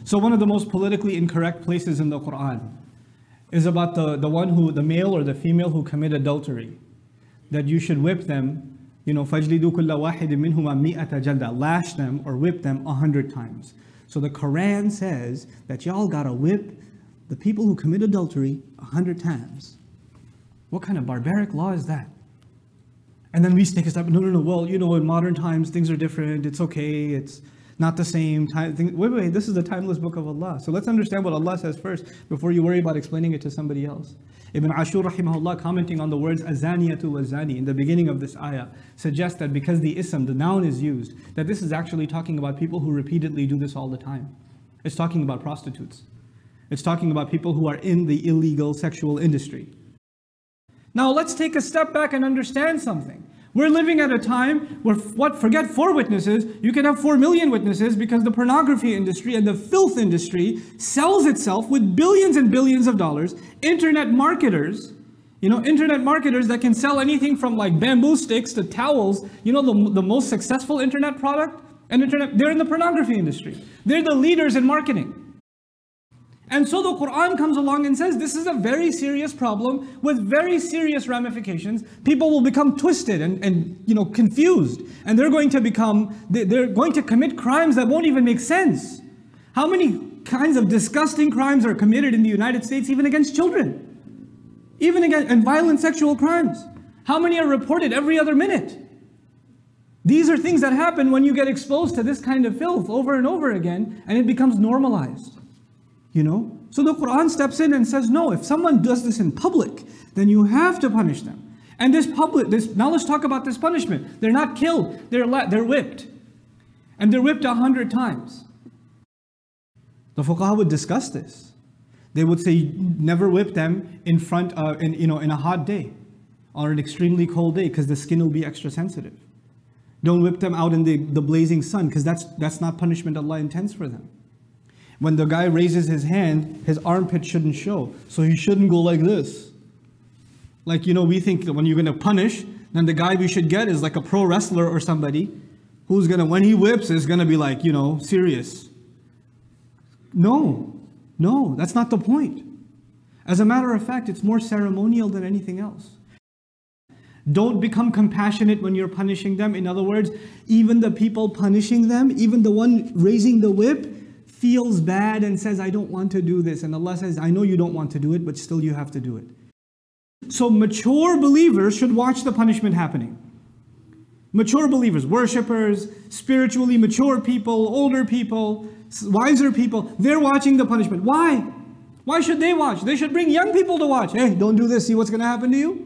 So one of the most politically incorrect places in the Quran is about the male or the female who commit adultery, that you should whip them, فَجْلِدُوا كُلَّ وَاحِدٍ مِّنْهُمَا مِئَةَ جَلْدَةٍ, lash them or whip them 100 times. So the Quran says that y'all gotta whip the people who commit adultery 100 times. What kind of barbaric law is that? And then we take a step, no, well, in modern times things are different, it's okay, it's not the same time. Wait, this is the timeless book of Allah. So let's understand what Allah says first before you worry about explaining it to somebody else. Ibn Ashur rahimahullah, commenting on the words azaniyatu wa zani in the beginning of this ayah, suggests that because the ism, the noun is used, that this is actually talking about people who repeatedly do this all the time. It's talking about prostitutes. It's talking about people who are in the illegal sexual industry. Now let's take a step back and understand something. We're living at a time where, forget 4 witnesses, you can have 4 million witnesses, because the pornography industry and the filth industry sells itself with billions and billions of dollars. Internet marketers, internet marketers that can sell anything from like bamboo sticks to towels. The most successful internet product they're in the pornography industry. They're the leaders in marketing. And so the Quran comes along and says this is a very serious problem with very serious ramifications. People will become twisted and confused, and they're going to commit crimes that won't even make sense. How many kinds of disgusting crimes are committed in the United States, even against children? And violent sexual crimes. How many are reported every other minute? These are things that happen when you get exposed to this kind of filth over and over again, and it becomes normalized. So the Quran steps in and says, no, if someone does this in public, then you have to punish them. And now let's talk about this punishment. They're not killed, they're whipped. And they're whipped 100 times. The fuqaha would discuss this. They would say, never whip them in a hot day or an extremely cold day, because the skin will be extra sensitive. Don't whip them out in the blazing sun, because that's not punishment Allah intends for them. When the guy raises his hand, his armpit shouldn't show. So he shouldn't go like this. We think that when you're going to punish, then the guy we should get is like a pro wrestler or somebody who's when he whips, is going to be like, serious. No, that's not the point. As a matter of fact, it's more ceremonial than anything else. Don't become compassionate when you're punishing them. In other words, even the people punishing them, even the one raising the whip, feels bad and says, I don't want to do this. And Allah says, I know you don't want to do it, but still you have to do it. So mature believers should watch the punishment happening. Mature believers, worshippers, spiritually mature people, older people, wiser people, they're watching the punishment. Why? Why should they watch? They should bring young people to watch. Hey, don't do this, see what's going to happen to you?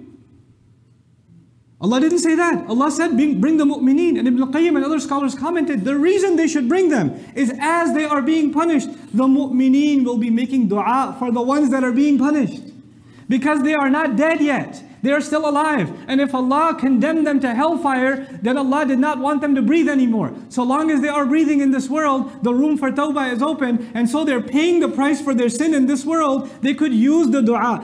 Allah didn't say that. Allah said, bring the mu'mineen. And Ibn al-Qayyim and other scholars commented, the reason they should bring them is as they are being punished, the mu'mineen will be making dua for the ones that are being punished. Because they are not dead yet. They are still alive. And if Allah condemned them to hellfire, then Allah did not want them to breathe anymore. So long as they are breathing in this world, the room for tawbah is open. And so they're paying the price for their sin in this world. They could use the dua.